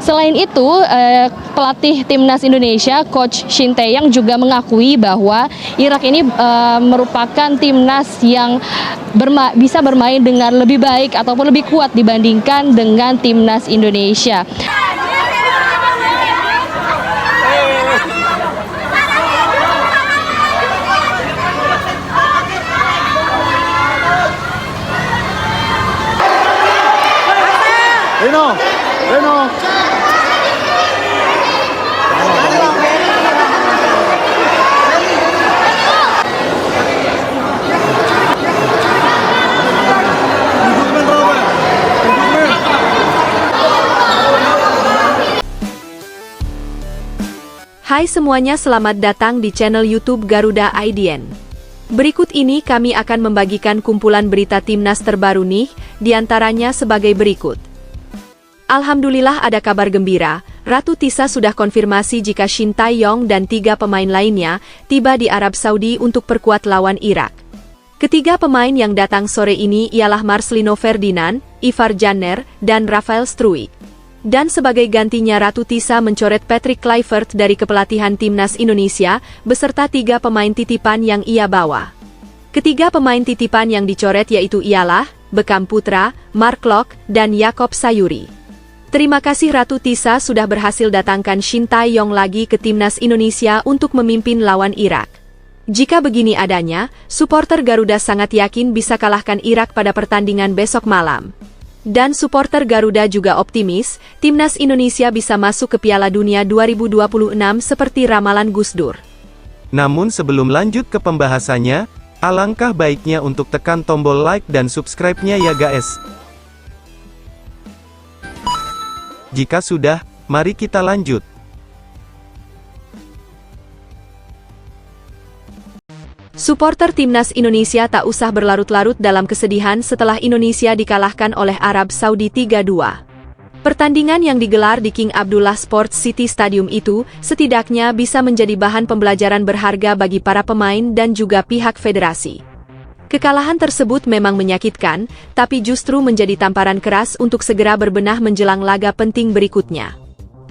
Selain itu, pelatih timnas Indonesia, Coach Shin Tae-yong juga mengakui bahwa Irak ini merupakan timnas yang bisa bermain dengan lebih baik ataupun lebih kuat dibandingkan dengan timnas Indonesia. Reno. Hai semuanya, selamat datang di channel YouTube Garuda IDN. Berikut ini kami akan membagikan kumpulan berita timnas terbaru nih, diantaranya sebagai berikut. Alhamdulillah ada kabar gembira, Ratu Tisa sudah konfirmasi jika Shin Tae-yong dan 3 pemain lainnya tiba di Arab Saudi untuk perkuat lawan Irak. Ketiga pemain yang datang sore ini ialah Marcelino Ferdinand, Ivar Janner, dan Rafael Struijk. Dan sebagai gantinya Ratu Tisa mencoret Patrick Kluivert dari kepelatihan timnas Indonesia beserta 3 pemain titipan yang ia bawa. Ketiga pemain titipan yang dicoret yaitu ialah Beckham Putra, Mark Klok, dan Jakob Sayuri. Terima kasih Ratu Tisa sudah berhasil datangkan Shin Tae-yong lagi ke timnas Indonesia untuk memimpin lawan Irak. Jika begini adanya, supporter Garuda sangat yakin bisa kalahkan Irak pada pertandingan besok malam. Dan supporter Garuda juga optimis, timnas Indonesia bisa masuk ke Piala Dunia 2026 seperti ramalan Gus Dur. Namun sebelum lanjut ke pembahasannya, alangkah baiknya untuk tekan tombol like dan subscribe-nya ya guys. Jika sudah, mari kita lanjut. Supporter timnas Indonesia tak usah berlarut-larut dalam kesedihan setelah Indonesia dikalahkan oleh Arab Saudi 3-2. Pertandingan yang digelar di King Abdullah Sports City Stadium itu setidaknya bisa menjadi bahan pembelajaran berharga bagi para pemain dan juga pihak federasi. Kekalahan tersebut memang menyakitkan, tapi justru menjadi tamparan keras untuk segera berbenah menjelang laga penting berikutnya.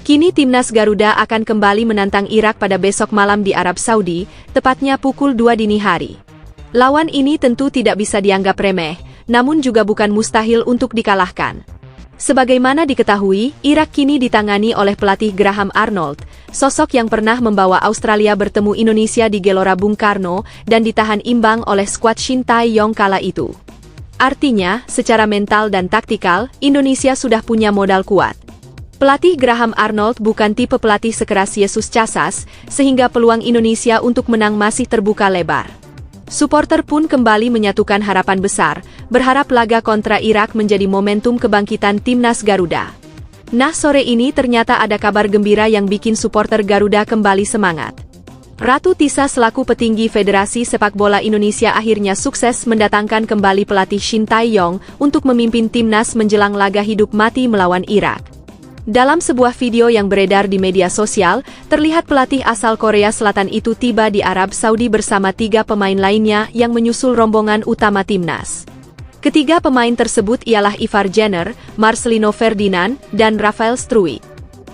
Kini timnas Garuda akan kembali menantang Irak pada besok malam di Arab Saudi, tepatnya pukul 2 dini hari. Lawan ini tentu tidak bisa dianggap remeh, namun juga bukan mustahil untuk dikalahkan. Sebagaimana diketahui, Irak kini ditangani oleh pelatih Graham Arnold, sosok yang pernah membawa Australia bertemu Indonesia di Gelora Bung Karno dan ditahan imbang oleh skuad Shin Tae-yong kala itu. Artinya, secara mental dan taktikal, Indonesia sudah punya modal kuat. Pelatih Graham Arnold bukan tipe pelatih sekeras Yesus Casas, sehingga peluang Indonesia untuk menang masih terbuka lebar. Supporter pun kembali menyatukan harapan besar, berharap laga kontra Irak menjadi momentum kebangkitan timnas Garuda. Nah, sore ini ternyata ada kabar gembira yang bikin supporter Garuda kembali semangat. Ratu Tisa selaku petinggi Federasi Sepak Bola Indonesia akhirnya sukses mendatangkan kembali pelatih Shin Tae-yong untuk memimpin timnas menjelang laga hidup mati melawan Irak. Dalam sebuah video yang beredar di media sosial, terlihat pelatih asal Korea Selatan itu tiba di Arab Saudi bersama 3 pemain lainnya yang menyusul rombongan utama timnas. Ketiga pemain tersebut ialah Ivar Janner, Marcelino Ferdinand, dan Rafael Struijk.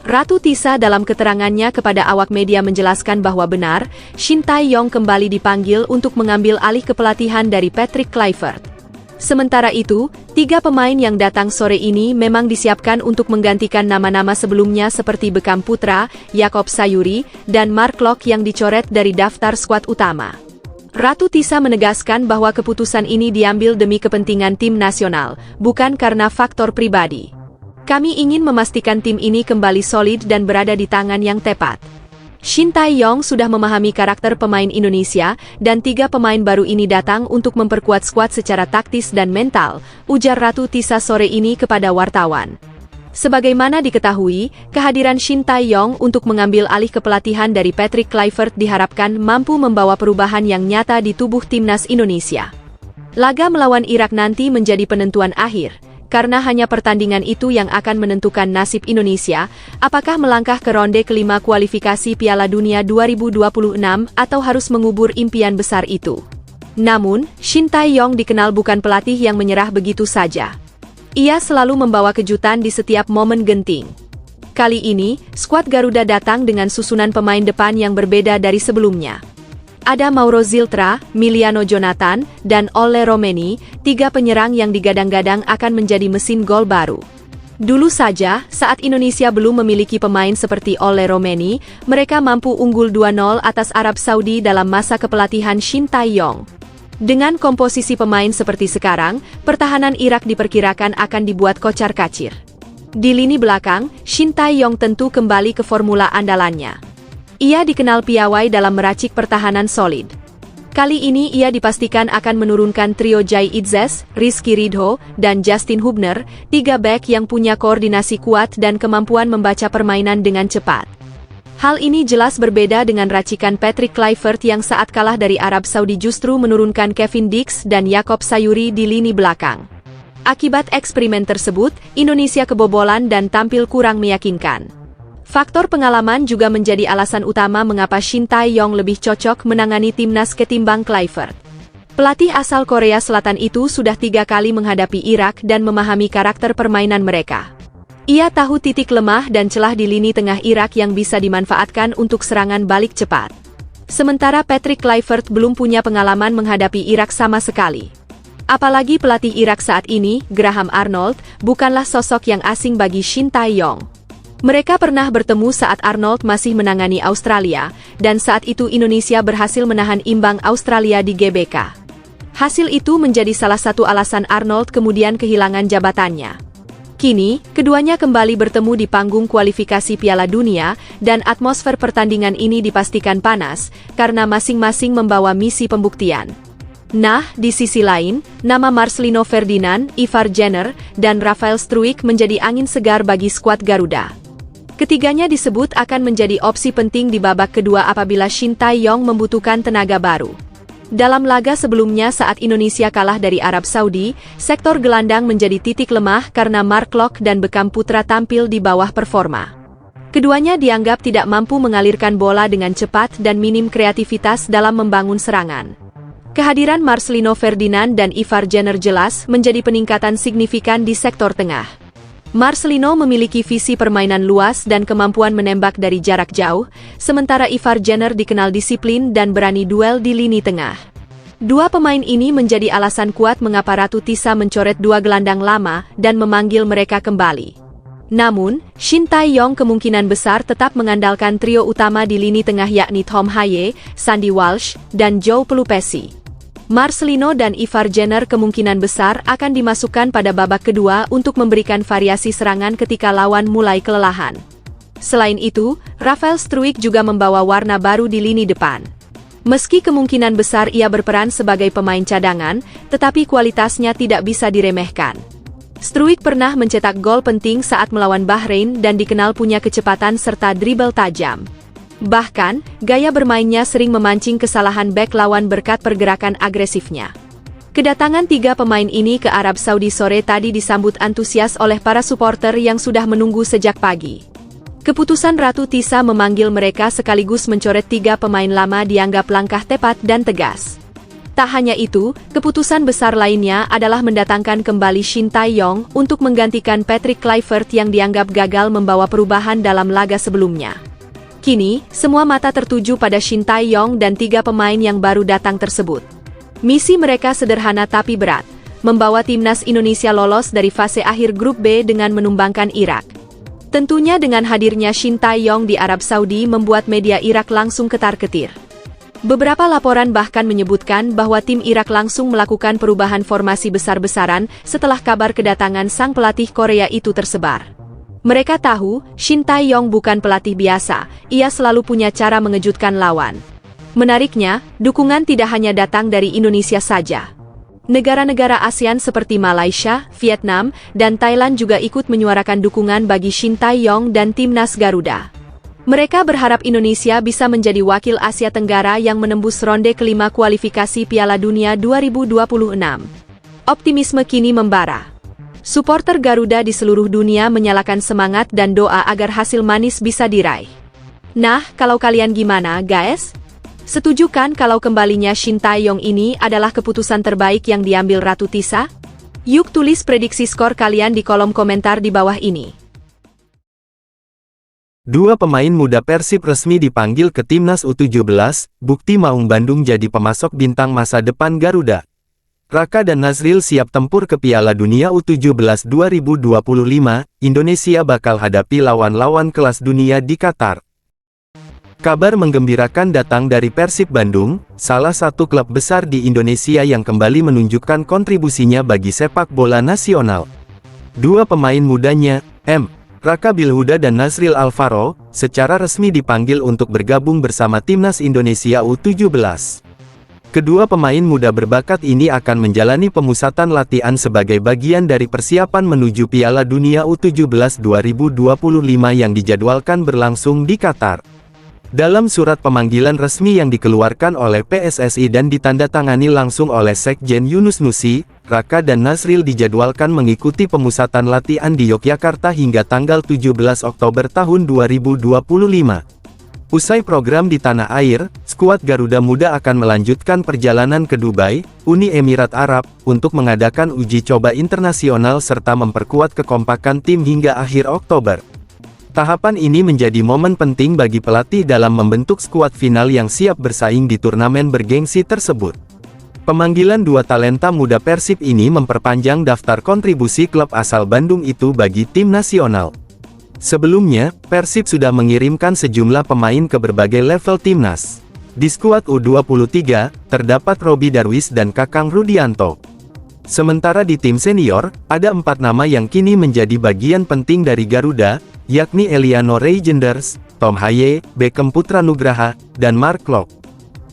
Ratu Tisa dalam keterangannya kepada awak media menjelaskan bahwa benar, Shin Tae-yong kembali dipanggil untuk mengambil alih kepelatihan dari Patrick Kluivert. Sementara itu, 3 pemain yang datang sore ini memang disiapkan untuk menggantikan nama-nama sebelumnya seperti Beckham Putra, Jakob Sayuri, dan Mark Klok yang dicoret dari daftar skuad utama. Ratu Tisa menegaskan bahwa keputusan ini diambil demi kepentingan tim nasional, bukan karena faktor pribadi. Kami ingin memastikan tim ini kembali solid dan berada di tangan yang tepat. Shin Tae-yong sudah memahami karakter pemain Indonesia, dan 3 pemain baru ini datang untuk memperkuat skuad secara taktis dan mental, ujar Ratu Tisa sore ini kepada wartawan. Sebagaimana diketahui, kehadiran Shin Tae-yong untuk mengambil alih kepelatihan dari Patrick Kluivert diharapkan mampu membawa perubahan yang nyata di tubuh timnas Indonesia. Laga melawan Irak nanti menjadi penentuan akhir, karena hanya pertandingan itu yang akan menentukan nasib Indonesia, apakah melangkah ke ronde kelima kualifikasi Piala Dunia 2026 atau harus mengubur impian besar itu. Namun, Shin Tae-yong dikenal bukan pelatih yang menyerah begitu saja. Ia selalu membawa kejutan di setiap momen genting. Kali ini, skuad Garuda datang dengan susunan pemain depan yang berbeda dari sebelumnya. Ada Mauro Ziltra, Miliano Jonathan, dan Ole Romeni, 3 penyerang yang digadang-gadang akan menjadi mesin gol baru. Dulu saja, saat Indonesia belum memiliki pemain seperti Ole Romeni, mereka mampu unggul 2-0 atas Arab Saudi dalam masa kepelatihan Shin Tae-yong. Dengan komposisi pemain seperti sekarang, pertahanan Irak diperkirakan akan dibuat kocar-kacir. Di lini belakang, Shin Tae-yong tentu kembali ke formula andalannya. Ia dikenal piawai dalam meracik pertahanan solid. Kali ini ia dipastikan akan menurunkan trio Jai Itzes, Rizky Ridho, dan Justin Hubner, 3 bek yang punya koordinasi kuat dan kemampuan membaca permainan dengan cepat. Hal ini jelas berbeda dengan racikan Patrick Kluivert yang saat kalah dari Arab Saudi justru menurunkan Kevin Dix dan Yacob Sayuri di lini belakang. Akibat eksperimen tersebut, Indonesia kebobolan dan tampil kurang meyakinkan. Faktor pengalaman juga menjadi alasan utama mengapa Shin Tae-yong lebih cocok menangani timnas ketimbang Kluivert. Pelatih asal Korea Selatan itu sudah 3 kali menghadapi Irak dan memahami karakter permainan mereka. Ia tahu titik lemah dan celah di lini tengah Irak yang bisa dimanfaatkan untuk serangan balik cepat. Sementara Patrick Kluivert belum punya pengalaman menghadapi Irak sama sekali. Apalagi pelatih Irak saat ini, Graham Arnold, bukanlah sosok yang asing bagi Shin Tae-yong. Mereka pernah bertemu saat Arnold masih menangani Australia, dan saat itu Indonesia berhasil menahan imbang Australia di GBK. Hasil itu menjadi salah satu alasan Arnold kemudian kehilangan jabatannya. Kini, keduanya kembali bertemu di panggung kualifikasi Piala Dunia, dan atmosfer pertandingan ini dipastikan panas, karena masing-masing membawa misi pembuktian. Nah, di sisi lain, nama Marcelino Ferdinand, Ivar Jenner, dan Rafael Struijk menjadi angin segar bagi skuad Garuda. Ketiganya disebut akan menjadi opsi penting di babak kedua apabila Shin Tae-yong membutuhkan tenaga baru. Dalam laga sebelumnya saat Indonesia kalah dari Arab Saudi, sektor gelandang menjadi titik lemah karena Mark Locke dan Beckham Putra tampil di bawah performa. Keduanya dianggap tidak mampu mengalirkan bola dengan cepat dan minim kreativitas dalam membangun serangan. Kehadiran Marcelino Ferdinand dan Ivar Jenner jelas menjadi peningkatan signifikan di sektor tengah. Marcelino memiliki visi permainan luas dan kemampuan menembak dari jarak jauh, sementara Ivar Jenner dikenal disiplin dan berani duel di lini tengah. 2 pemain ini menjadi alasan kuat mengapa Ratu Tisa mencoret 2 gelandang lama dan memanggil mereka kembali. Namun, Shin Tae-yong kemungkinan besar tetap mengandalkan trio utama di lini tengah yakni Tom Haye, Sandy Walsh, dan Joe Pelupessy. Marcelino dan Ivar Jenner kemungkinan besar akan dimasukkan pada babak kedua untuk memberikan variasi serangan ketika lawan mulai kelelahan. Selain itu, Rafael Struijk juga membawa warna baru di lini depan. Meski kemungkinan besar ia berperan sebagai pemain cadangan, tetapi kualitasnya tidak bisa diremehkan. Struijk pernah mencetak gol penting saat melawan Bahrain dan dikenal punya kecepatan serta dribble tajam. Bahkan, gaya bermainnya sering memancing kesalahan bek lawan berkat pergerakan agresifnya. Kedatangan 3 pemain ini ke Arab Saudi sore tadi disambut antusias oleh para supporter yang sudah menunggu sejak pagi. Keputusan Ratu Tisa memanggil mereka sekaligus mencoret 3 pemain lama dianggap langkah tepat dan tegas. Tak hanya itu, keputusan besar lainnya adalah mendatangkan kembali Shin Tae-yong untuk menggantikan Patrick Kluivert yang dianggap gagal membawa perubahan dalam laga sebelumnya. Kini, semua mata tertuju pada Shin Tae-yong dan 3 pemain yang baru datang tersebut. Misi mereka sederhana tapi berat, membawa timnas Indonesia lolos dari fase akhir grup B dengan menumbangkan Irak. Tentunya dengan hadirnya Shin Tae-yong di Arab Saudi membuat media Irak langsung ketar-ketir. Beberapa laporan bahkan menyebutkan bahwa tim Irak langsung melakukan perubahan formasi besar-besaran setelah kabar kedatangan sang pelatih Korea itu tersebar. Mereka tahu, Shin Tae-yong bukan pelatih biasa, ia selalu punya cara mengejutkan lawan. Menariknya, dukungan tidak hanya datang dari Indonesia saja. Negara-negara ASEAN seperti Malaysia, Vietnam, dan Thailand juga ikut menyuarakan dukungan bagi Shin Tae-yong dan timnas Garuda. Mereka berharap Indonesia bisa menjadi wakil Asia Tenggara yang menembus ronde kelima kualifikasi Piala Dunia 2026. Optimisme kini membara. Suporter Garuda di seluruh dunia menyalakan semangat dan doa agar hasil manis bisa diraih. Nah, kalau kalian gimana, guys? Setuju kan kalau kembalinya Shin Tae-yong ini adalah keputusan terbaik yang diambil Ratu Tisa? Yuk tulis prediksi skor kalian di kolom komentar di bawah ini. Dua pemain muda Persib resmi dipanggil ke Timnas U17, bukti Maung Bandung jadi pemasok bintang masa depan Garuda. Raka dan Nazril siap tempur ke Piala Dunia U17 2025, Indonesia bakal hadapi lawan-lawan kelas dunia di Qatar. Kabar menggembirakan datang dari Persib Bandung, salah satu klub besar di Indonesia yang kembali menunjukkan kontribusinya bagi sepak bola nasional. Dua pemain mudanya, Raka Bilhuda dan Nazril Alvaro, secara resmi dipanggil untuk bergabung bersama Timnas Indonesia U17. Kedua pemain muda berbakat ini akan menjalani pemusatan latihan sebagai bagian dari persiapan menuju Piala Dunia U17 2025 yang dijadwalkan berlangsung di Qatar. Dalam surat pemanggilan resmi yang dikeluarkan oleh PSSI dan ditandatangani langsung oleh Sekjen Yunus Nusi, Raka dan Nazril dijadwalkan mengikuti pemusatan latihan di Yogyakarta hingga tanggal 17 Oktober tahun 2025. Usai program di tanah air, skuad Garuda Muda akan melanjutkan perjalanan ke Dubai, Uni Emirat Arab, untuk mengadakan uji coba internasional serta memperkuat kekompakan tim hingga akhir Oktober. Tahapan ini menjadi momen penting bagi pelatih dalam membentuk skuad final yang siap bersaing di turnamen bergengsi tersebut. Pemanggilan dua talenta muda Persib ini memperpanjang daftar kontribusi klub asal Bandung itu bagi tim nasional. Sebelumnya, Persib sudah mengirimkan sejumlah pemain ke berbagai level timnas. Di skuad U23, terdapat Robi Darwis dan Kakang Rudianto. Sementara di tim senior, ada 4 nama yang kini menjadi bagian penting dari Garuda, yakni Eliano Reijenders, Tom Haye, Beckham Putra Nugraha, dan Mark Klok.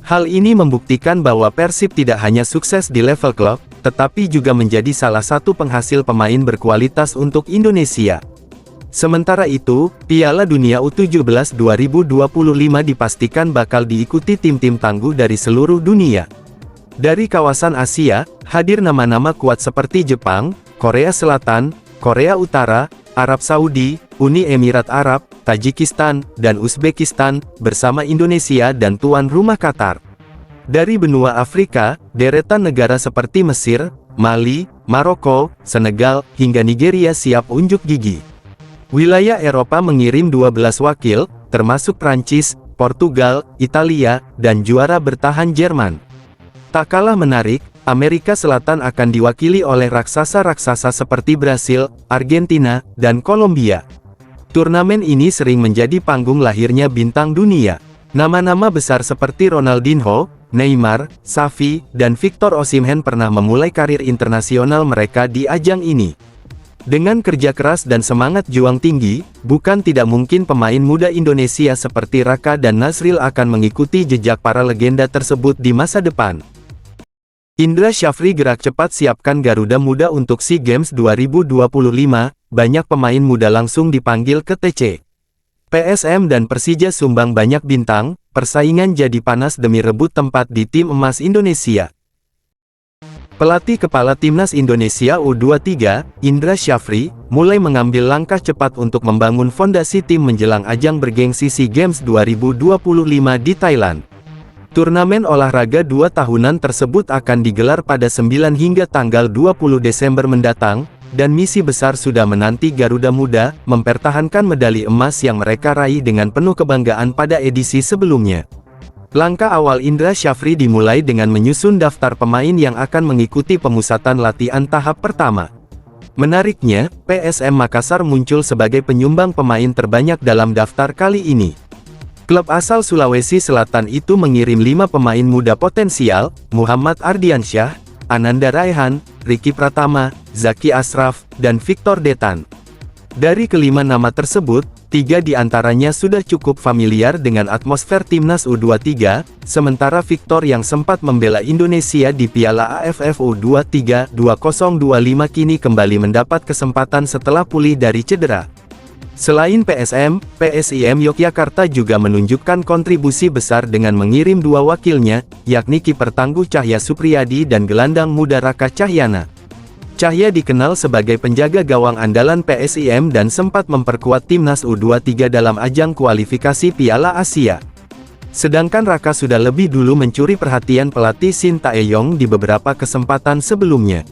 Hal ini membuktikan bahwa Persib tidak hanya sukses di level klub, tetapi juga menjadi salah satu penghasil pemain berkualitas untuk Indonesia. Sementara itu, Piala Dunia U17 2025 dipastikan bakal diikuti tim-tim tangguh dari seluruh dunia. Dari kawasan Asia, hadir nama-nama kuat seperti Jepang, Korea Selatan, Korea Utara, Arab Saudi, Uni Emirat Arab, Tajikistan, dan Uzbekistan, bersama Indonesia dan tuan rumah Qatar. Dari benua Afrika, deretan negara seperti Mesir, Mali, Maroko, Senegal, hingga Nigeria siap unjuk gigi. Wilayah Eropa mengirim 12 wakil, termasuk Prancis, Portugal, Italia, dan juara bertahan Jerman. Tak kalah menarik, Amerika Selatan akan diwakili oleh raksasa-raksasa seperti Brasil, Argentina, dan Kolombia. Turnamen ini sering menjadi panggung lahirnya bintang dunia. Nama-nama besar seperti Ronaldinho, Neymar, Xavi, dan Victor Osimhen pernah memulai karir internasional mereka di ajang ini. Dengan kerja keras dan semangat juang tinggi, bukan tidak mungkin pemain muda Indonesia seperti Raka dan Nazril akan mengikuti jejak para legenda tersebut di masa depan. Indra Syafri gerak cepat siapkan Garuda Muda untuk SEA Games 2025, banyak pemain muda langsung dipanggil ke TC. PSM dan Persija sumbang banyak bintang, persaingan jadi panas demi rebut tempat di tim emas Indonesia. Pelatih kepala Timnas Indonesia U23, Indra Syafri, mulai mengambil langkah cepat untuk membangun fondasi tim menjelang ajang bergengsi SEA Games 2025 di Thailand. Turnamen olahraga 2 tahunan tersebut akan digelar pada 9 hingga tanggal 20 Desember mendatang, dan misi besar sudah menanti Garuda Muda, mempertahankan medali emas yang mereka raih dengan penuh kebanggaan pada edisi sebelumnya. Langkah awal Indra Syafri dimulai dengan menyusun daftar pemain yang akan mengikuti pemusatan latihan tahap pertama. Menariknya, PSM Makassar muncul sebagai penyumbang pemain terbanyak dalam daftar kali ini. Klub asal Sulawesi Selatan itu mengirim 5 pemain muda potensial, Muhammad Ardiansyah, Ananda Raihan, Ricky Pratama, Zaki Ashraf, dan Victor Detan. Dari kelima nama tersebut, 3 diantaranya sudah cukup familiar dengan atmosfer Timnas U23, sementara Victor yang sempat membela Indonesia di Piala AFF U23 2025 kini kembali mendapat kesempatan setelah pulih dari cedera. Selain PSM, PSIM Yogyakarta juga menunjukkan kontribusi besar dengan mengirim 2 wakilnya, yakni kiper tangguh Cahya Supriyadi dan gelandang muda Raka Cahyana. Cahya dikenal sebagai penjaga gawang andalan PSIM dan sempat memperkuat Timnas U23 dalam ajang kualifikasi Piala Asia. Sedangkan Raka sudah lebih dulu mencuri perhatian pelatih Shin Tae-yong di beberapa kesempatan sebelumnya.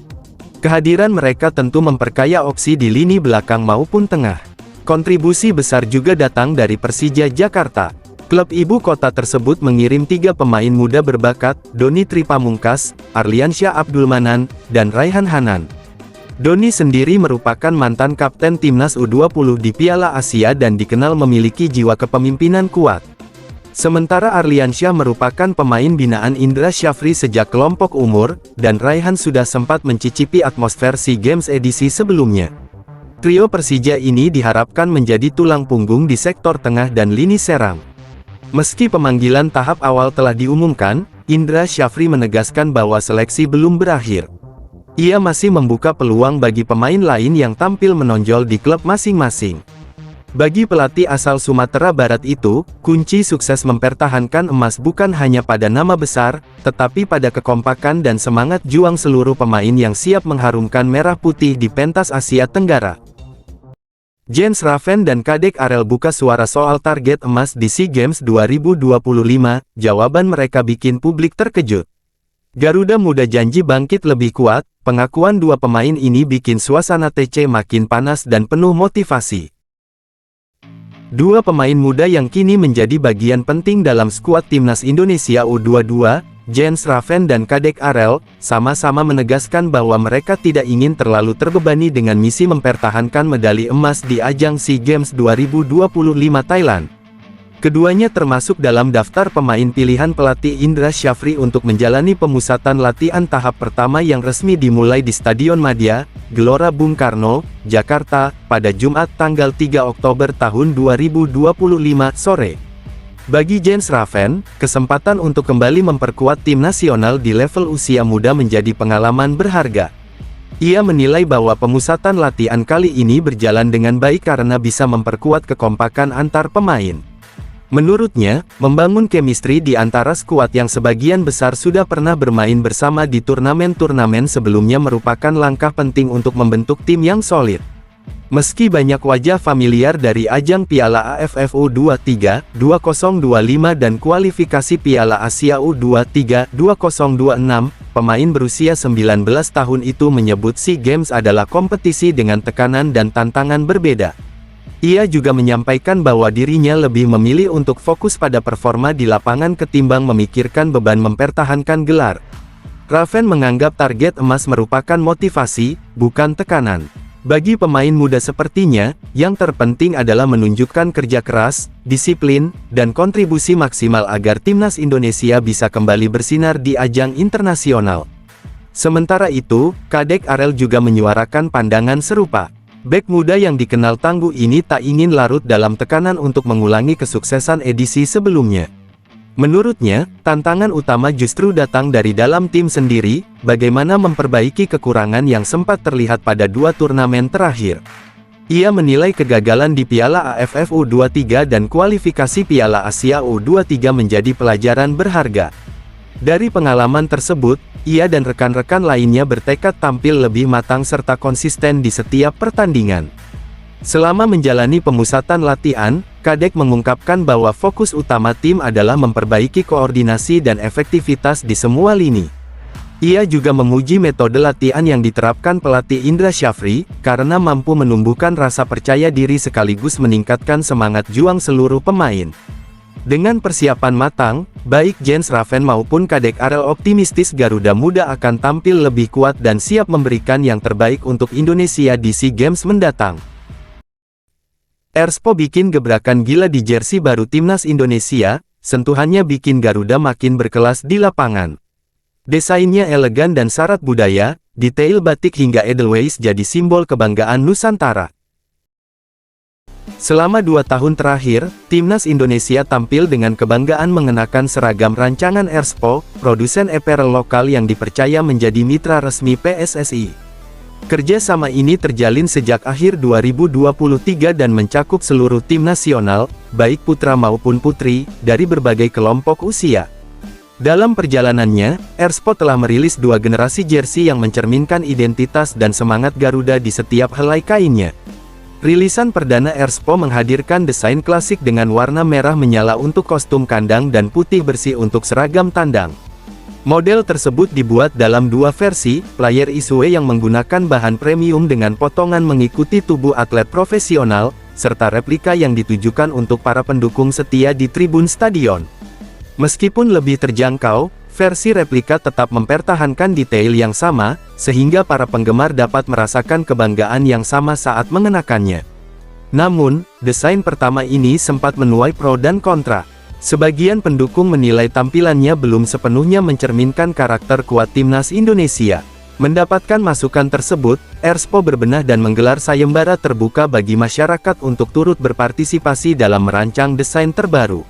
Kehadiran mereka tentu memperkaya opsi di lini belakang maupun tengah. Kontribusi besar juga datang dari Persija Jakarta. Klub ibu kota tersebut mengirim 3 pemain muda berbakat, Doni Tripamungkas, Arliansyah Abdulmanan, dan Raihan Hanan. Doni sendiri merupakan mantan kapten timnas U20 di Piala Asia dan dikenal memiliki jiwa kepemimpinan kuat. Sementara Arliansyah merupakan pemain binaan Indra Syafri sejak kelompok umur, dan Raihan sudah sempat mencicipi atmosfer SEA Games edisi sebelumnya. Trio Persija ini diharapkan menjadi tulang punggung di sektor tengah dan lini serang. Meski pemanggilan tahap awal telah diumumkan, Indra Syafri menegaskan bahwa seleksi belum berakhir. Ia masih membuka peluang bagi pemain lain yang tampil menonjol di klub masing-masing. Bagi pelatih asal Sumatera Barat itu, kunci sukses mempertahankan emas bukan hanya pada nama besar, tetapi pada kekompakan dan semangat juang seluruh pemain yang siap mengharumkan merah putih di pentas Asia Tenggara. Jens Raven dan Kadek Arel buka suara soal target emas di SEA Games 2025, jawaban mereka bikin publik terkejut. Garuda Muda janji bangkit lebih kuat, pengakuan dua pemain ini bikin suasana TC makin panas dan penuh motivasi. Dua pemain muda yang kini menjadi bagian penting dalam skuad timnas Indonesia U22, Jens Raven dan Kadek Arel, sama-sama menegaskan bahwa mereka tidak ingin terlalu terbebani dengan misi mempertahankan medali emas di ajang SEA Games 2025 Thailand. Keduanya termasuk dalam daftar pemain pilihan pelatih Indra Syafri untuk menjalani pemusatan latihan tahap pertama yang resmi dimulai di Stadion Madia, Gelora Bung Karno, Jakarta, pada Jumat tanggal 3 Oktober tahun 2025 sore. Bagi Jens Raven, kesempatan untuk kembali memperkuat tim nasional di level usia muda menjadi pengalaman berharga. Ia menilai bahwa pemusatan latihan kali ini berjalan dengan baik karena bisa memperkuat kekompakan antar pemain. Menurutnya, membangun chemistry di antara skuad yang sebagian besar sudah pernah bermain bersama di turnamen-turnamen sebelumnya merupakan langkah penting untuk membentuk tim yang solid. Meski banyak wajah familiar dari ajang Piala AFF U23 2025 dan kualifikasi Piala Asia U23 2026, pemain berusia 19 tahun itu menyebut SEA Games adalah kompetisi dengan tekanan dan tantangan berbeda. Ia juga menyampaikan bahwa dirinya lebih memilih untuk fokus pada performa di lapangan ketimbang memikirkan beban mempertahankan gelar. Raven menganggap target emas merupakan motivasi, bukan tekanan. Bagi pemain muda sepertinya, yang terpenting adalah menunjukkan kerja keras, disiplin, dan kontribusi maksimal agar timnas Indonesia bisa kembali bersinar di ajang internasional. Sementara itu, Kadek Arel juga menyuarakan pandangan serupa. Bek muda yang dikenal tangguh ini tak ingin larut dalam tekanan untuk mengulangi kesuksesan edisi sebelumnya. Menurutnya, tantangan utama justru datang dari dalam tim sendiri, bagaimana memperbaiki kekurangan yang sempat terlihat pada dua turnamen terakhir. Ia menilai kegagalan di Piala AFF U23 dan kualifikasi Piala Asia U23 menjadi pelajaran berharga. Dari pengalaman tersebut, ia dan rekan-rekan lainnya bertekad tampil lebih matang serta konsisten di setiap pertandingan. Selama menjalani pemusatan latihan, Kadek mengungkapkan bahwa fokus utama tim adalah memperbaiki koordinasi dan efektivitas di semua lini. Ia juga memuji metode latihan yang diterapkan pelatih Indra Syafri, karena mampu menumbuhkan rasa percaya diri sekaligus meningkatkan semangat juang seluruh pemain. Dengan persiapan matang, baik Jens Raven maupun Kadek Arel optimistis Garuda Muda akan tampil lebih kuat dan siap memberikan yang terbaik untuk Indonesia di SEA Games mendatang. Erspo bikin gebrakan gila di jersey baru timnas Indonesia, sentuhannya bikin Garuda makin berkelas di lapangan. Desainnya elegan dan syarat budaya, detail batik hingga edelweiss jadi simbol kebanggaan Nusantara. Selama 2 tahun terakhir, timnas Indonesia tampil dengan kebanggaan mengenakan seragam rancangan Erspo, produsen apparel lokal yang dipercaya menjadi mitra resmi PSSI. Kerjasama ini terjalin sejak akhir 2023 dan mencakup seluruh tim nasional, baik putra maupun putri, dari berbagai kelompok usia. Dalam perjalanannya, Erspo telah merilis 2 generasi jersey yang mencerminkan identitas dan semangat Garuda di setiap helai kainnya. Rilisan perdana Erspo menghadirkan desain klasik dengan warna merah menyala untuk kostum kandang dan putih bersih untuk seragam tandang. Model tersebut dibuat dalam 2 versi, player isuwe yang menggunakan bahan premium dengan potongan mengikuti tubuh atlet profesional, serta replika yang ditujukan untuk para pendukung setia di tribun stadion. Meskipun lebih terjangkau, versi replika tetap mempertahankan detail yang sama, sehingga para penggemar dapat merasakan kebanggaan yang sama saat mengenakannya. Namun, desain pertama ini sempat menuai pro dan kontra. Sebagian pendukung menilai tampilannya belum sepenuhnya mencerminkan karakter kuat timnas Indonesia. Mendapatkan masukan tersebut, Erspo berbenah dan menggelar sayembara terbuka bagi masyarakat untuk turut berpartisipasi dalam merancang desain terbaru.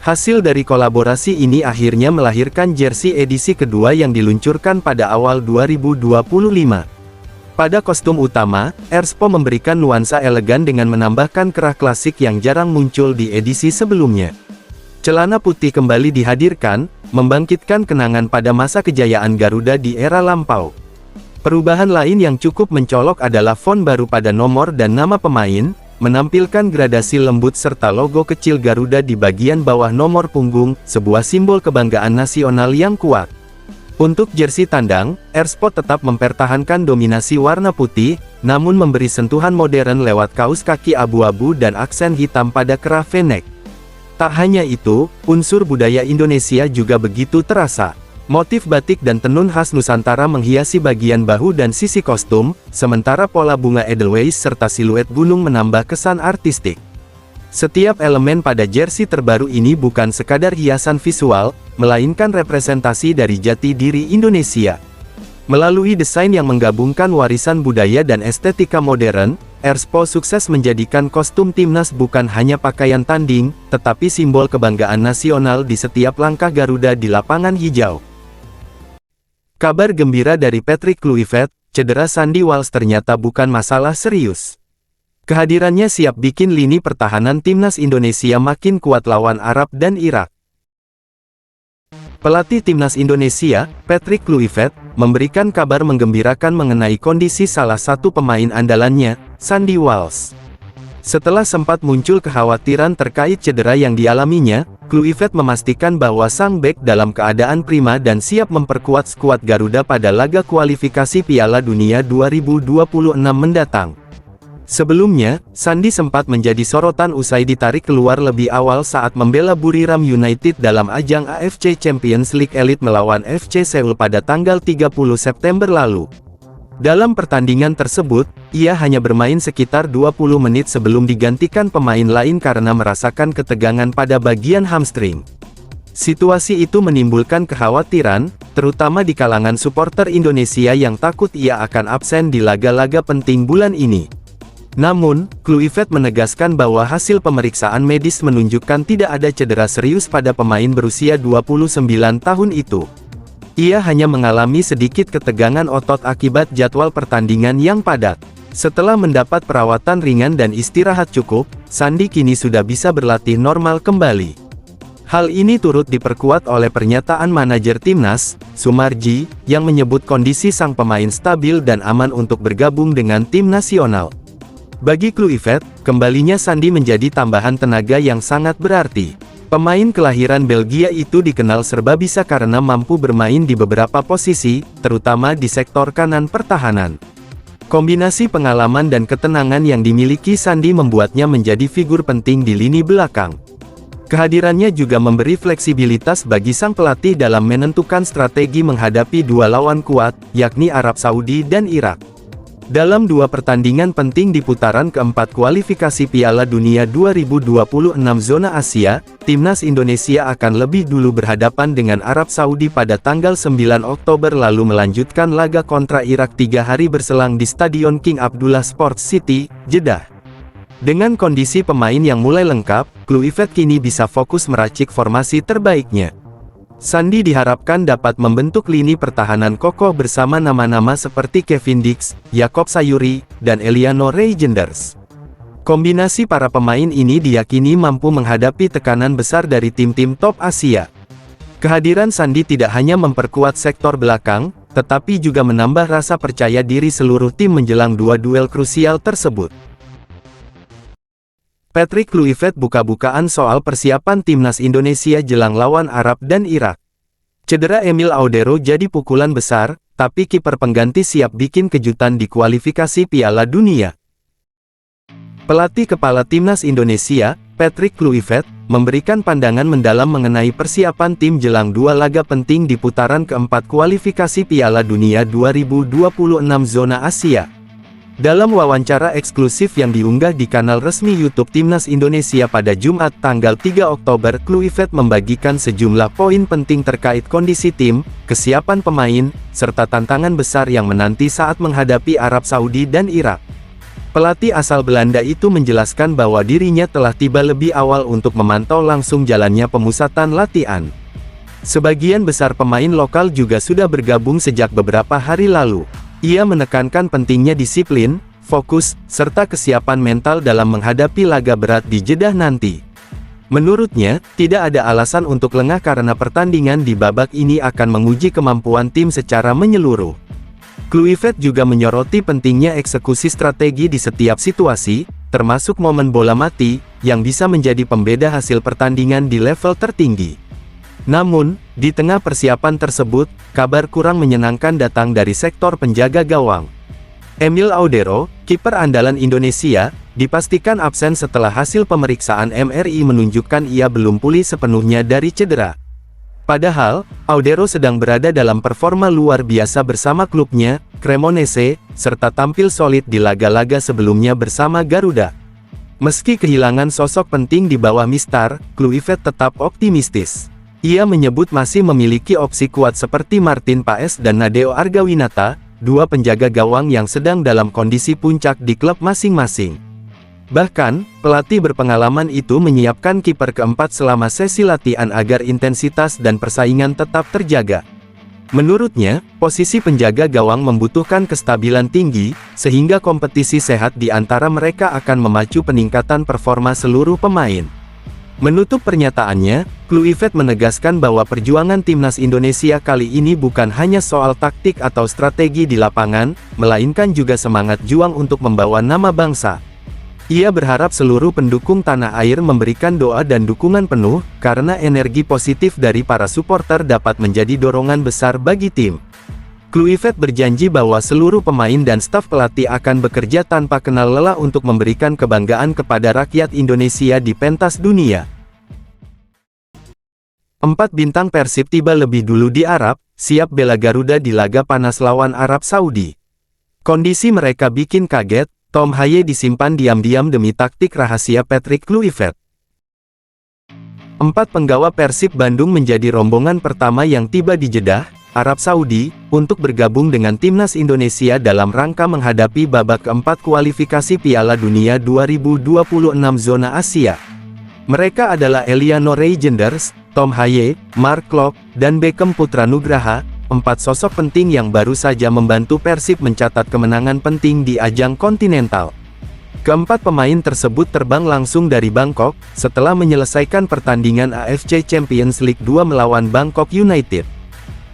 Hasil dari kolaborasi ini akhirnya melahirkan jersey edisi kedua yang diluncurkan pada awal 2025. Pada kostum utama, Erspo memberikan nuansa elegan dengan menambahkan kerah klasik yang jarang muncul di edisi sebelumnya. Celana putih kembali dihadirkan, membangkitkan kenangan pada masa kejayaan Garuda di era lampau. Perubahan lain yang cukup mencolok adalah font baru pada nomor dan nama pemain, menampilkan gradasi lembut serta logo kecil Garuda di bagian bawah nomor punggung, sebuah simbol kebanggaan nasional yang kuat. Untuk jersey tandang, Erspo tetap mempertahankan dominasi warna putih, namun memberi sentuhan modern lewat kaos kaki abu-abu dan aksen hitam pada kerah V-neck. Tak hanya itu, unsur budaya Indonesia juga begitu terasa. Motif batik dan tenun khas Nusantara menghiasi bagian bahu dan sisi kostum, sementara pola bunga Edelweiss serta siluet gunung menambah kesan artistik. Setiap elemen pada jersey terbaru ini bukan sekadar hiasan visual, melainkan representasi dari jati diri Indonesia. Melalui desain yang menggabungkan warisan budaya dan estetika modern, Erspo sukses menjadikan kostum timnas bukan hanya pakaian tanding, tetapi simbol kebanggaan nasional di setiap langkah Garuda di lapangan hijau. Kabar gembira dari Patrick Kluivert, cedera Sandy Walsh ternyata bukan masalah serius. Kehadirannya siap bikin lini pertahanan timnas Indonesia makin kuat lawan Arab dan Irak. Pelatih timnas Indonesia, Patrick Kluivert, memberikan kabar menggembirakan mengenai kondisi salah satu pemain andalannya, Sandy Walsh. Setelah sempat muncul kekhawatiran terkait cedera yang dialaminya, Kluivert memastikan bahwa sang bek dalam keadaan prima dan siap memperkuat skuad Garuda pada laga kualifikasi Piala Dunia 2026 mendatang. Sebelumnya, Sandy sempat menjadi sorotan usai ditarik keluar lebih awal saat membela Buriram United dalam ajang AFC Champions League Elite melawan FC Seoul pada tanggal 30 September lalu. Dalam pertandingan tersebut, ia hanya bermain sekitar 20 menit sebelum digantikan pemain lain karena merasakan ketegangan pada bagian hamstring. Situasi itu menimbulkan kekhawatiran, terutama di kalangan supporter Indonesia yang takut ia akan absen di laga-laga penting bulan ini. Namun, Kluivert menegaskan bahwa hasil pemeriksaan medis menunjukkan tidak ada cedera serius pada pemain berusia 29 tahun itu. Ia hanya mengalami sedikit ketegangan otot akibat jadwal pertandingan yang padat. Setelah mendapat perawatan ringan dan istirahat cukup, Sandy kini sudah bisa berlatih normal kembali. Hal ini turut diperkuat oleh pernyataan manajer timnas, Sumarji, yang menyebut kondisi sang pemain stabil dan aman untuk bergabung dengan tim nasional. Bagi Kluivert, kembalinya Sandy menjadi tambahan tenaga yang sangat berarti. Pemain kelahiran Belgia itu dikenal serba bisa karena mampu bermain di beberapa posisi, terutama di sektor kanan pertahanan. Kombinasi pengalaman dan ketenangan yang dimiliki Sandy membuatnya menjadi figur penting di lini belakang. Kehadirannya juga memberi fleksibilitas bagi sang pelatih dalam menentukan strategi menghadapi dua lawan kuat, yakni Arab Saudi dan Irak. Dalam dua pertandingan penting di putaran keempat kualifikasi Piala Dunia 2026 zona Asia, timnas Indonesia akan lebih dulu berhadapan dengan Arab Saudi pada tanggal 9 Oktober lalu melanjutkan laga kontra Irak 3 hari berselang di Stadion King Abdullah Sports City, Jeddah. Dengan kondisi pemain yang mulai lengkap, Kluivert kini bisa fokus meracik formasi terbaiknya. Sandy diharapkan dapat membentuk lini pertahanan kokoh bersama nama-nama seperti Kevin Dix, Jakob Sayuri, dan Eliano Reijenders. Kombinasi para pemain ini diyakini mampu menghadapi tekanan besar dari tim-tim top Asia. Kehadiran Sandy tidak hanya memperkuat sektor belakang, tetapi juga menambah rasa percaya diri seluruh tim menjelang dua duel krusial tersebut. Patrick Kluivert buka-bukaan soal persiapan timnas Indonesia jelang lawan Arab dan Irak. Cedera Emil Audero jadi pukulan besar, tapi kiper pengganti siap bikin kejutan di kualifikasi Piala Dunia. Pelatih kepala Timnas Indonesia, Patrick Kluivert, memberikan pandangan mendalam mengenai persiapan tim jelang dua laga penting di putaran keempat kualifikasi Piala Dunia 2026 zona Asia. Dalam wawancara eksklusif yang diunggah di kanal resmi YouTube Timnas Indonesia pada Jumat tanggal 3 Oktober, Kluivert membagikan sejumlah poin penting terkait kondisi tim, kesiapan pemain, serta tantangan besar yang menanti saat menghadapi Arab Saudi dan Irak. Pelatih asal Belanda itu menjelaskan bahwa dirinya telah tiba lebih awal untuk memantau langsung jalannya pemusatan latihan. Sebagian besar pemain lokal juga sudah bergabung sejak beberapa hari lalu. Ia menekankan pentingnya disiplin, fokus, serta kesiapan mental dalam menghadapi laga berat di Jeddah nanti. Menurutnya, tidak ada alasan untuk lengah karena pertandingan di babak ini akan menguji kemampuan tim secara menyeluruh. Kluivert juga menyoroti pentingnya eksekusi strategi di setiap situasi, termasuk momen bola mati, yang bisa menjadi pembeda hasil pertandingan di level tertinggi. Namun, di tengah persiapan tersebut, kabar kurang menyenangkan datang dari sektor penjaga gawang. Emil Audero, kiper andalan Indonesia, dipastikan absen setelah hasil pemeriksaan MRI menunjukkan ia belum pulih sepenuhnya dari cedera. Padahal, Audero sedang berada dalam performa luar biasa bersama klubnya, Cremonese, serta tampil solid di laga-laga sebelumnya bersama Garuda. Meski kehilangan sosok penting di bawah Mistar, Kluivert tetap optimistis. Ia menyebut masih memiliki opsi kuat seperti Martin Paes dan Nadeo Argawinata, dua penjaga gawang yang sedang dalam kondisi puncak di klub masing-masing. Bahkan, pelatih berpengalaman itu menyiapkan kiper keempat selama sesi latihan agar intensitas dan persaingan tetap terjaga. Menurutnya, posisi penjaga gawang membutuhkan kestabilan tinggi, sehingga kompetisi sehat di antara mereka akan memacu peningkatan performa seluruh pemain. Menutup pernyataannya, Kluivert menegaskan bahwa perjuangan Timnas Indonesia kali ini bukan hanya soal taktik atau strategi di lapangan, melainkan juga semangat juang untuk membawa nama bangsa. Ia berharap seluruh pendukung tanah air memberikan doa dan dukungan penuh, karena energi positif dari para supporter dapat menjadi dorongan besar bagi tim. Kluivert berjanji bahwa seluruh pemain dan staf pelatih akan bekerja tanpa kenal lelah untuk memberikan kebanggaan kepada rakyat Indonesia di pentas dunia. 4 bintang Persib tiba lebih dulu di Arab, siap bela Garuda di laga panas lawan Arab Saudi. Kondisi mereka bikin kaget. Tom Haye disimpan diam-diam demi taktik rahasia Patrick Kluivert. 4 penggawa Persib Bandung menjadi rombongan pertama yang tiba di Jeddah, Arab Saudi, untuk bergabung dengan Timnas Indonesia dalam rangka menghadapi babak keempat kualifikasi Piala Dunia 2026 zona Asia. Mereka adalah Eliano Reijenders, Tom Haye, Mark Klok, dan Beckham Putranugraha, 4 sosok penting yang baru saja membantu Persib mencatat kemenangan penting di ajang kontinental. Keempat pemain tersebut terbang langsung dari Bangkok, setelah menyelesaikan pertandingan AFC Champions League 2 melawan Bangkok United.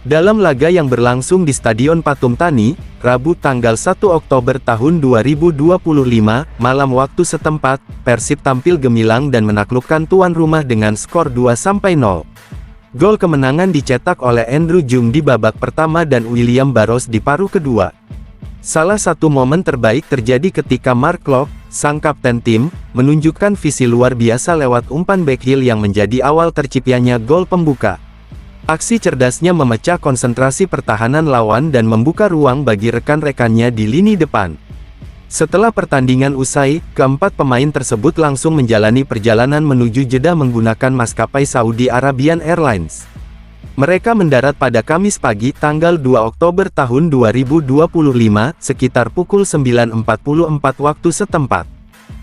Dalam laga yang berlangsung di Stadion Patung Tani, Rabu tanggal 1 Oktober tahun 2025, malam waktu setempat, Persib tampil gemilang dan menaklukkan tuan rumah dengan skor 2-0. Gol kemenangan dicetak oleh Andrew Jung di babak pertama dan William Barros di paruh kedua. Salah satu momen terbaik terjadi ketika Mark Klok, sang kapten tim, menunjukkan visi luar biasa lewat umpan backheel yang menjadi awal terciptanya gol pembuka. Aksi cerdasnya memecah konsentrasi pertahanan lawan dan membuka ruang bagi rekan-rekannya di lini depan. Setelah pertandingan usai, keempat pemain tersebut langsung menjalani perjalanan menuju Jeddah menggunakan maskapai Saudi Arabian Airlines. Mereka mendarat pada Kamis pagi tanggal 2 Oktober tahun 2025, sekitar pukul 9.44 waktu setempat.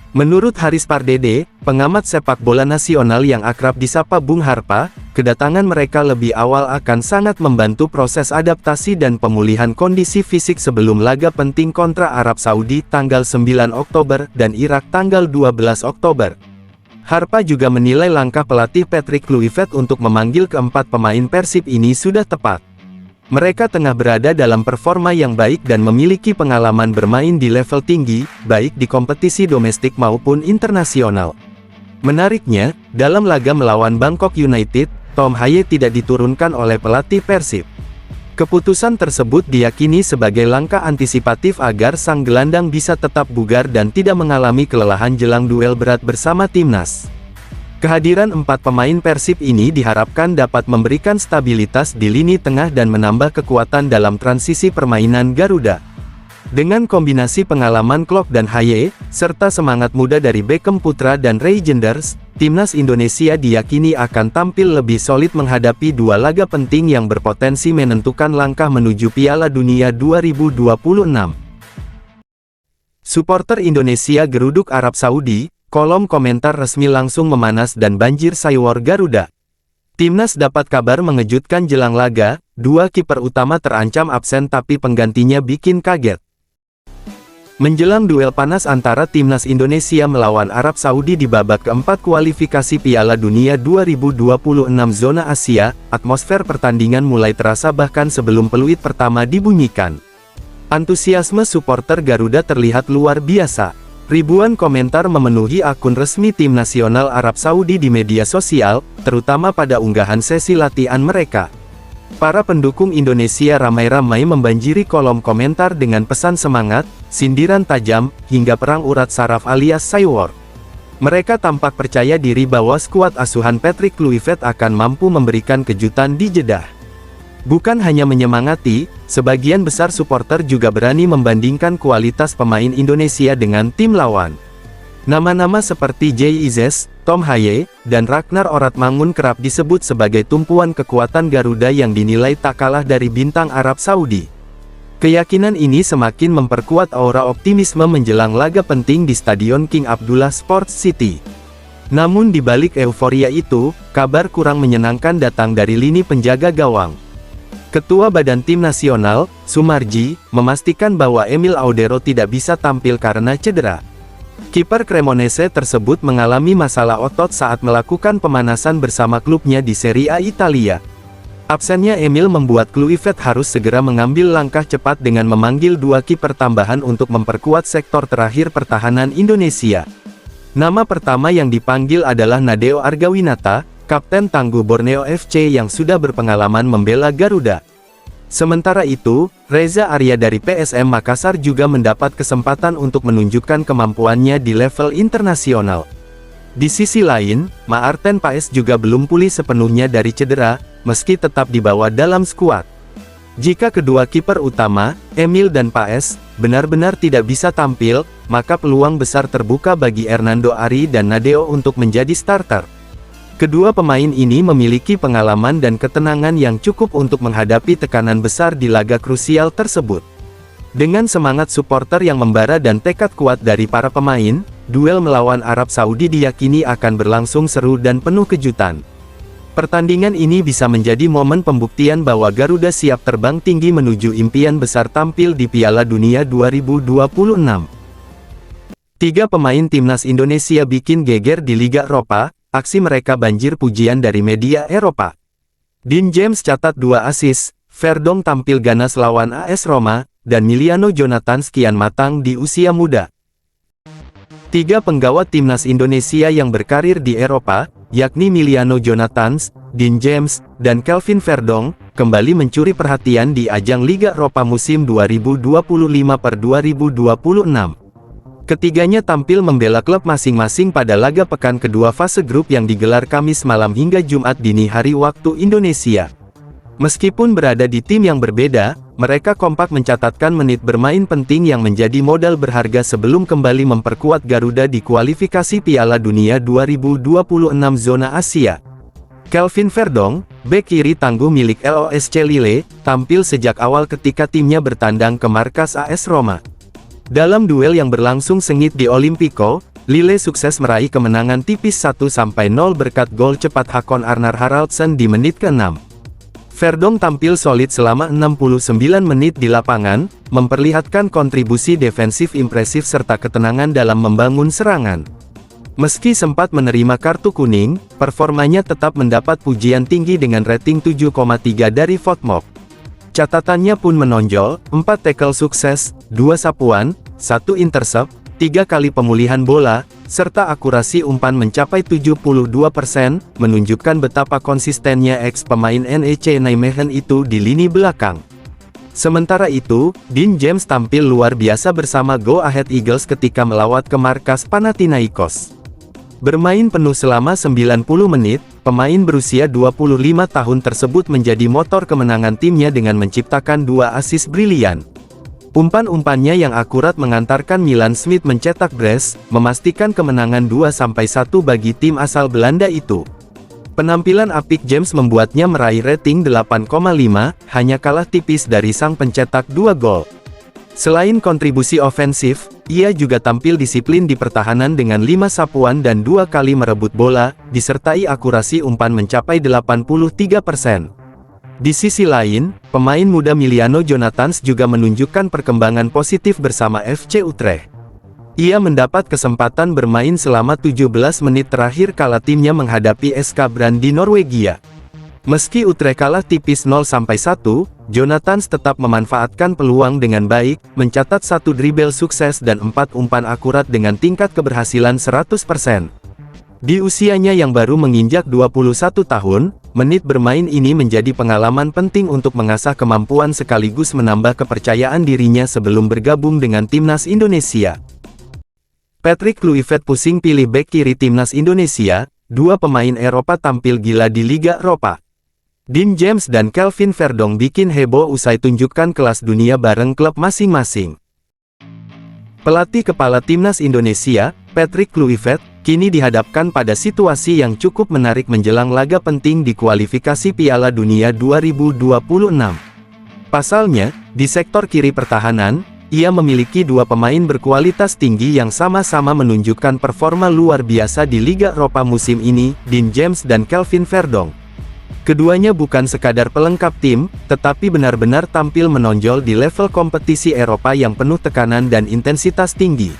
Menurut Haris Pardede, pengamat sepak bola nasional yang akrab disapa Bung Harpa, kedatangan mereka lebih awal akan sangat membantu proses adaptasi dan pemulihan kondisi fisik sebelum laga penting kontra Arab Saudi tanggal 9 Oktober dan Irak tanggal 12 Oktober. Harpa juga menilai langkah pelatih Patrick Kluivert untuk memanggil keempat pemain Persib ini sudah tepat. Mereka tengah berada dalam performa yang baik dan memiliki pengalaman bermain di level tinggi, baik di kompetisi domestik maupun internasional. Menariknya, dalam laga melawan Bangkok United, Tom Haye tidak diturunkan oleh pelatih Persib. Keputusan tersebut diyakini sebagai langkah antisipatif agar sang gelandang bisa tetap bugar dan tidak mengalami kelelahan jelang duel berat bersama timnas. Kehadiran 4 pemain Persib ini diharapkan dapat memberikan stabilitas di lini tengah dan menambah kekuatan dalam transisi permainan Garuda. Dengan kombinasi pengalaman Klok dan Haye, serta semangat muda dari Beckham Putra dan Ray Genders, timnas Indonesia diyakini akan tampil lebih solid menghadapi 2 laga penting yang berpotensi menentukan langkah menuju Piala Dunia 2026. Suporter Indonesia geruduk Arab Saudi, kolom komentar resmi langsung memanas dan banjir saywar Garuda. Timnas dapat kabar mengejutkan jelang laga, 2 kiper utama terancam absen tapi penggantinya bikin kaget. Menjelang duel panas antara timnas Indonesia melawan Arab Saudi di babak keempat kualifikasi Piala Dunia 2026 zona Asia, atmosfer pertandingan mulai terasa bahkan sebelum peluit pertama dibunyikan. Antusiasme suporter Garuda terlihat luar biasa. Ribuan komentar memenuhi akun resmi tim nasional Arab Saudi di media sosial, terutama pada unggahan sesi latihan mereka. Para pendukung Indonesia ramai-ramai membanjiri kolom komentar dengan pesan semangat, sindiran tajam, hingga perang urat saraf alias saywar. Mereka tampak percaya diri bahwa skuad asuhan Patrick Kluivert akan mampu memberikan kejutan di Jeddah. Bukan hanya menyemangati, sebagian besar suporter juga berani membandingkan kualitas pemain Indonesia dengan tim lawan. Nama-nama seperti Jay Izes, Tom Haye, dan Ragnar Oratmangun kerap disebut sebagai tumpuan kekuatan Garuda yang dinilai tak kalah dari bintang Arab Saudi. Keyakinan ini semakin memperkuat aura optimisme menjelang laga penting di Stadion King Abdullah Sports City. Namun di balik euforia itu, kabar kurang menyenangkan datang dari lini penjaga gawang. Ketua Badan Tim Nasional, Sumarji, memastikan bahwa Emil Audero tidak bisa tampil karena cedera. Kiper Cremonese tersebut mengalami masalah otot saat melakukan pemanasan bersama klubnya di Serie A Italia. Absennya Emil membuat Kluivert harus segera mengambil langkah cepat dengan memanggil 2 kiper tambahan untuk memperkuat sektor terakhir pertahanan Indonesia. Nama pertama yang dipanggil adalah Nadeo Argawinata, kapten tangguh Borneo FC yang sudah berpengalaman membela Garuda. Sementara itu, Reza Arya dari PSM Makassar juga mendapat kesempatan untuk menunjukkan kemampuannya di level internasional. Di sisi lain, Maarten Paes juga belum pulih sepenuhnya dari cedera, meski tetap dibawa dalam skuad. Jika kedua kiper utama, Emil dan Paes, benar-benar tidak bisa tampil, maka peluang besar terbuka bagi Hernando Ari dan Nadeo untuk menjadi starter. Kedua pemain ini memiliki pengalaman dan ketenangan yang cukup untuk menghadapi tekanan besar di laga krusial tersebut. Dengan semangat suporter yang membara dan tekad kuat dari para pemain, duel melawan Arab Saudi diyakini akan berlangsung seru dan penuh kejutan. Pertandingan ini bisa menjadi momen pembuktian bahwa Garuda siap terbang tinggi menuju impian besar tampil di Piala Dunia 2026. 3 pemain timnas Indonesia bikin geger di Liga Eropa. Aksi mereka banjir pujian dari media Eropa. Dean James catat 2 assist, Verdong tampil ganas lawan AS Roma, dan Miliano Jonathans kian matang di usia muda. 3 penggawa timnas Indonesia yang berkarir di Eropa, yakni Miliano Jonathans, Dean James, dan Kelvin Verdong, kembali mencuri perhatian di ajang Liga Eropa musim 2025/2026. Ketiganya tampil membela klub masing-masing pada laga pekan kedua fase grup yang digelar Kamis malam hingga Jumat dini hari waktu Indonesia. Meskipun berada di tim yang berbeda, mereka kompak mencatatkan menit bermain penting yang menjadi modal berharga sebelum kembali memperkuat Garuda di kualifikasi Piala Dunia 2026 zona Asia. Kelvin Verdong, bek kiri tangguh milik LOSC Lille, tampil sejak awal ketika timnya bertandang ke markas AS Roma. Dalam duel yang berlangsung sengit di Olimpico, Lille sukses meraih kemenangan tipis 1-0 berkat gol cepat Hakon Arnar Haraldsen di menit ke-6. Verdong tampil solid selama 69 menit di lapangan, memperlihatkan kontribusi defensif impresif serta ketenangan dalam membangun serangan. Meski sempat menerima kartu kuning, performanya tetap mendapat pujian tinggi dengan rating 7,3 dari Fotmob. Catatannya pun menonjol, 4 tackle sukses, 2 sapuan, 1 intercept, 3 kali pemulihan bola, serta akurasi umpan mencapai 72%, menunjukkan betapa konsistennya ex-pemain NEC Nijmegen itu di lini belakang. Sementara itu, Dean James tampil luar biasa bersama Go Ahead Eagles ketika melawat ke markas Panathinaikos. Bermain penuh selama 90 menit, pemain berusia 25 tahun tersebut menjadi motor kemenangan timnya dengan menciptakan 2 assist brilian. Umpan-umpannya yang akurat mengantarkan Milan Smith mencetak brace, memastikan kemenangan 2-1 bagi tim asal Belanda itu. Penampilan apik James membuatnya meraih rating 8,5, hanya kalah tipis dari sang pencetak 2 gol. Selain kontribusi ofensif, ia juga tampil disiplin di pertahanan dengan 5 sapuan dan 2 kali merebut bola, disertai akurasi umpan mencapai 83%. Di sisi lain, pemain muda Miliano Jonathans juga menunjukkan perkembangan positif bersama FC Utrecht. Ia mendapat kesempatan bermain selama 17 menit terakhir kala timnya menghadapi SK Brand di Norwegia. Meski Utrecht kalah tipis 0-1, Jonathans tetap memanfaatkan peluang dengan baik, mencatat 1 dribble sukses dan 4 umpan akurat dengan tingkat keberhasilan 100%. Di usianya yang baru menginjak 21 tahun, menit bermain ini menjadi pengalaman penting untuk mengasah kemampuan sekaligus menambah kepercayaan dirinya sebelum bergabung dengan timnas Indonesia. Patrick Kluivert pusing pilih bek kiri timnas Indonesia, 2 pemain Eropa tampil gila di Liga Eropa. Dean James dan Calvin Verdong bikin heboh usai tunjukkan kelas dunia bareng klub masing-masing. Pelatih kepala timnas Indonesia, Patrick Kluivert, kini dihadapkan pada situasi yang cukup menarik menjelang laga penting di kualifikasi Piala Dunia 2026. Pasalnya, di sektor kiri pertahanan, ia memiliki 2 pemain berkualitas tinggi yang sama-sama menunjukkan performa luar biasa di Liga Eropa musim ini, Dean James dan Calvin Verdong. Keduanya bukan sekadar pelengkap tim, tetapi benar-benar tampil menonjol di level kompetisi Eropa yang penuh tekanan dan intensitas tinggi.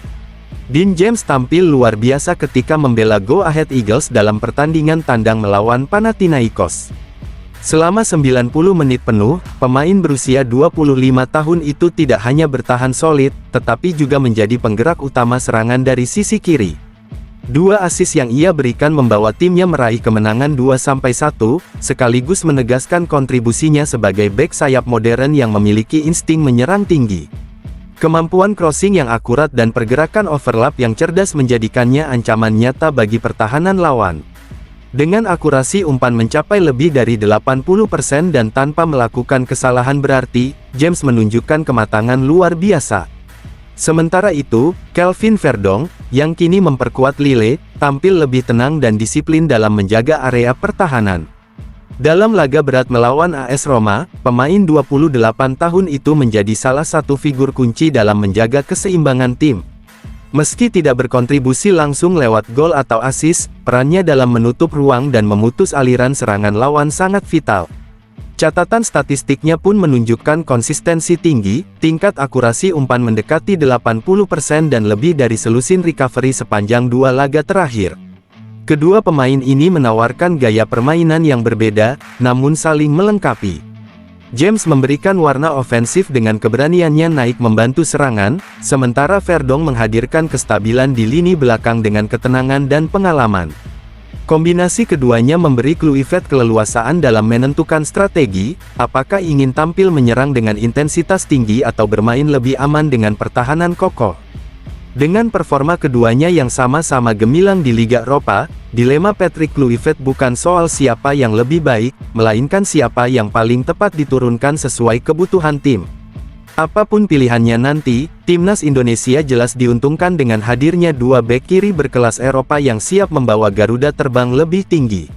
Dean James tampil luar biasa ketika membela Go Ahead Eagles dalam pertandingan tandang melawan Panathinaikos. Selama 90 menit penuh, pemain berusia 25 tahun itu tidak hanya bertahan solid, tetapi juga menjadi penggerak utama serangan dari sisi kiri. 2 assist yang ia berikan membawa timnya meraih kemenangan 2-1, sekaligus menegaskan kontribusinya sebagai bek sayap modern yang memiliki insting menyerang tinggi. Kemampuan crossing yang akurat dan pergerakan overlap yang cerdas menjadikannya ancaman nyata bagi pertahanan lawan. Dengan akurasi umpan mencapai lebih dari 80% dan tanpa melakukan kesalahan berarti, James menunjukkan kematangan luar biasa. Sementara itu, Calvin Verdong, yang kini memperkuat Lille, tampil lebih tenang dan disiplin dalam menjaga area pertahanan. Dalam laga berat melawan AS Roma, pemain 28 tahun itu menjadi salah satu figur kunci dalam menjaga keseimbangan tim. Meski tidak berkontribusi langsung lewat gol atau assist, perannya dalam menutup ruang dan memutus aliran serangan lawan sangat vital. Catatan statistiknya pun menunjukkan konsistensi tinggi, tingkat akurasi umpan mendekati 80% dan lebih dari selusin recovery sepanjang 2 laga terakhir. Kedua pemain ini menawarkan gaya permainan yang berbeda, namun saling melengkapi. James memberikan warna ofensif dengan keberaniannya naik membantu serangan, sementara Verdong menghadirkan kestabilan di lini belakang dengan ketenangan dan pengalaman. Kombinasi keduanya memberi Kluivert keleluasaan dalam menentukan strategi, apakah ingin tampil menyerang dengan intensitas tinggi atau bermain lebih aman dengan pertahanan kokoh. Dengan performa keduanya yang sama-sama gemilang di Liga Eropa, dilema Patrick Kluivert bukan soal siapa yang lebih baik, melainkan siapa yang paling tepat diturunkan sesuai kebutuhan tim. Apapun pilihannya nanti, timnas Indonesia jelas diuntungkan dengan hadirnya 2 bek kiri berkelas Eropa yang siap membawa Garuda terbang lebih tinggi.